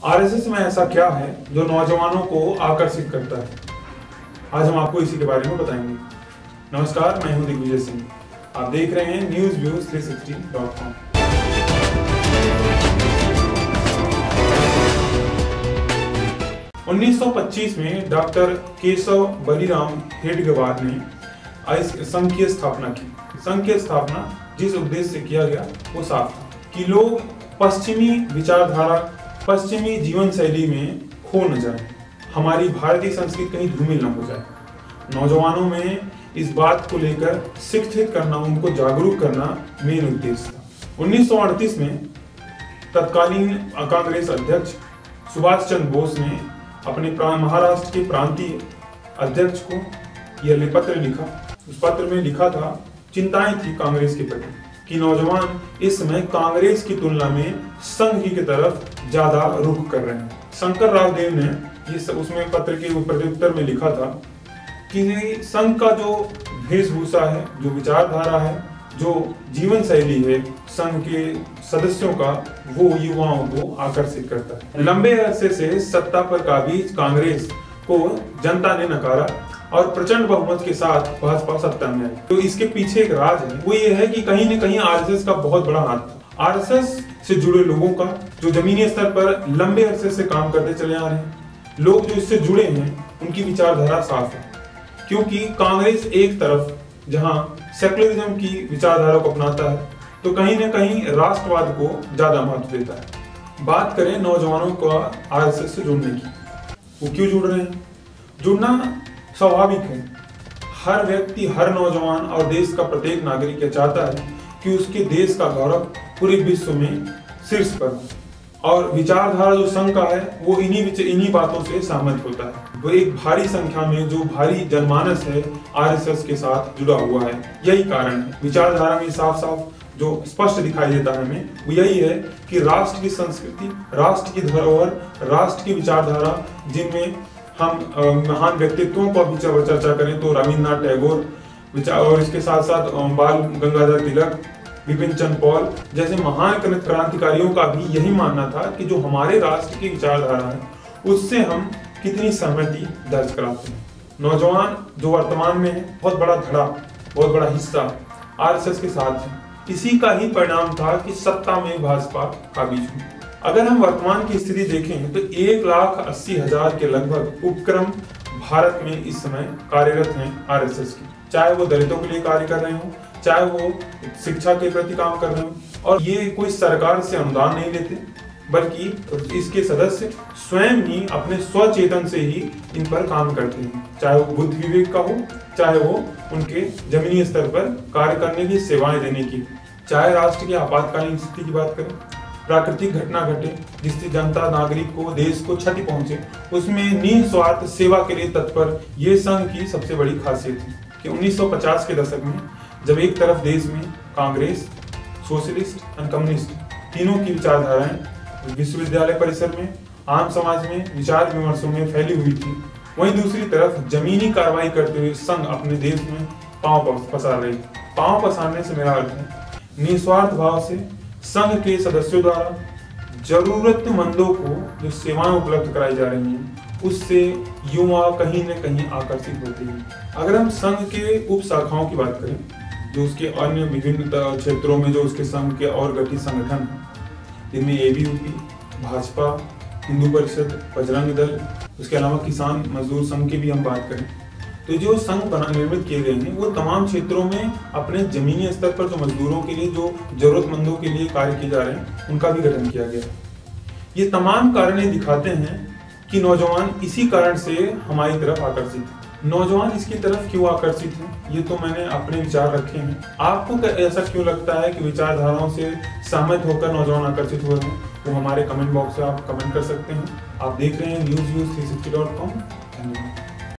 RSS में ऐसा क्या है जो नौजवानों को आकर्षित करता है? आज हम आपको इसी के बारे में बताएंगे। नमस्कार, मैं हूं दिग्विजय सिंह। आप देख रहे हैं newsviews360.com। (1925) में डॉक्टर केशव बलिराम हेडगेवार ने संघ की स्थापना की। संघ की स्थापना जिस उद्देश्य से किया गया वो साफ था कि लोग पश्चिमी विचारधारा, पश्चिमी जीवन शैली में खो न जाए, हमारी भारतीय संस्कृति कहीं धूमिल न हो जाए। नौजवानों में इस बात को लेकर शिक्षित करना, उनको जागरूक करना मेन उद्देश्य था। 1938 में तत्कालीन कांग्रेस अध्यक्ष सुभाष चंद्र बोस ने अपने महाराष्ट्र के प्रांतीय अध्यक्ष को यह पत्र लिखा। उस पत्र में लिखा था, चिंताएं थी कांग्रेस के प्रति कि नौजवान इस समय कांग्रेस की तुलना में संघ की तरफ ज्यादा रुख कर रहे हैं। शंकर राव देव ने उसमें पत्र के प्रत्युत्तर में लिखा था कि संघ का जो वेशभूषा है, जो विचारधारा है, जो जीवन शैली है संघ के सदस्यों का, वो युवाओं को आकर्षित करता है। लंबे अरसे से सत्ता पर काबिज कांग्रेस को जनता ने नकारा और प्रचंड बहुमत के साथ भाजपा सत्ता में आई। तो इसके पीछे एक राज है, वो ये है कि कहीं न कहीं आरएसएस का बहुत बड़ा हाथ था। आरएसएस से जुड़े लोगों का, जो जमीनी स्तर पर लंबे अरसे से काम करते चले आ रहे हैं, लोग जो इससे जुड़े हैं, उनकी विचारधारा साफ है। क्योंकि कांग्रेस एक तरफ जहां सेकुलरिज्म की विचारधारा को अपनाता है, तो कहीं न कहीं राष्ट्रवाद को ज्यादा महत्व देता है। बात करें नौजवानों का आरएसएस से जुड़ने की, वो क्यों जुड़ रहे हैं? जुड़ना स्वाभाविक है। हर व्यक्ति, हर नौजवान और देश का प्रत्येक नागरिक यह चाहता है कि उसके देश का गौरव पूरे विश्व में शीर्ष पर हो। और विचारधारा जो संघ का है, वो इन्हीं बातों से सहमत होता है। वो एक भारी संख्या में जो भारी जनमानस है आरएसएस के साथ जुड़ा हुआ है। यही कारण है, विचारधारा में साफ साफ जो स्पष्ट दिखाई देता है हमें, वो यही है कि राष्ट्र की संस्कृति, राष्ट्र की धरोहर, राष्ट्र की विचारधारा, जिनमें हम महान व्यक्तित्वों को भी चर्चा करें तो रविन्द्रनाथ टैगोर और इसके साथ साथ बाल गंगाधर तिलक, विपिन चंद्र पॉल जैसे महान क्रांतिकारियों का भी यही मानना था कि जो हमारे राष्ट्र की विचारधारा है, उससे हम कितनी सहमति दर्ज कराते हैं। नौजवान जो वर्तमान में है, बहुत बड़ा धड़ा, बहुत बड़ा हिस्सा आरएसएस के साथ है। इसी का ही परिणाम था कि सत्ता में भाजपा काबिज हुई। अगर हम वर्तमान की स्थिति देखें तो 1,80,000 के लगभग उपक्रम भारत में इस समय कार्यरत हैं आरएसएस के। चाहे वो दलितों के लिए कार्य कर रहे हो, चाहे वो शिक्षा के प्रति काम कर रहे हो, और ये कोई सरकार से अनुदान नहीं लेते, बल्कि इसके सदस्य स्वयं ही अपने स्वचेतन से ही इन पर काम करते हैं। चाहे वो बुद्ध विवेक का हो, चाहे वो उनके जमीनी स्तर पर कार्य करने की, सेवाएं देने की, चाहे राष्ट्र की आपातकालीन स्थिति की बात करें, प्राकृतिक घटना घटे जिससे जनता, नागरिक को, देश को क्षति पहुंचे, उसमें निस्वार्थ सेवा के लिए तत्पर ये संघ की सबसे बड़ी खासियत है कि 1950 के दशक में जब एक तरफ देश में कांग्रेस, सोशलिस्ट और कम्युनिस्ट तीनों की विचारधाराएं विश्वविद्यालय परिसर में, आम समाज में विचार विमर्शों में फैली हुई थी, वहीं दूसरी तरफ जमीनी कार्रवाई करते हुए संघ अपने देश में पांव पसार रही थी। पांव पसारने से मेरा अर्थ है निस्वार्थ भाव से संघ के सदस्यों द्वारा जरूरतमंदों को जो सेवाएं उपलब्ध कराई जा रही हैं, उससे युवा कहीं न कहीं आकर्षित होते हैं। अगर हम संघ के उप शाखाओं की बात करें, जो उसके अन्य विभिन्न क्षेत्रों में जो उसके संघ के और गठित संगठन हैं, जिनमें एबीवीपी, भाजपा, हिंदू परिषद, बजरंग दल, उसके अलावा किसान मजदूर संघ की भी हम बात करें, तो जो संघ निर्मित किए गए हैं, वो तमाम क्षेत्रों में अपने जमीनी स्तर पर जो मजदूरों के लिए, जो जरूरतमंदों के लिए कार्य किए जा रहे हैं, उनका भी गठन किया गया है। ये तमाम कारण दिखाते हैं कि नौजवान इसी कारण से हमारी तरफ आकर्षित है। नौजवान इसकी तरफ क्यों आकर्षित है, ये तो मैंने अपने विचार रखे हैं। आपको ऐसा क्यों लगता है कि विचारधाराओं से सहमत होकर नौजवान आकर्षित हो रहे हैं, वो हमारे कमेंट बॉक्स में आप कमेंट कर सकते हैं। आप देख रहे हैं newsviews360.com। धन्यवाद।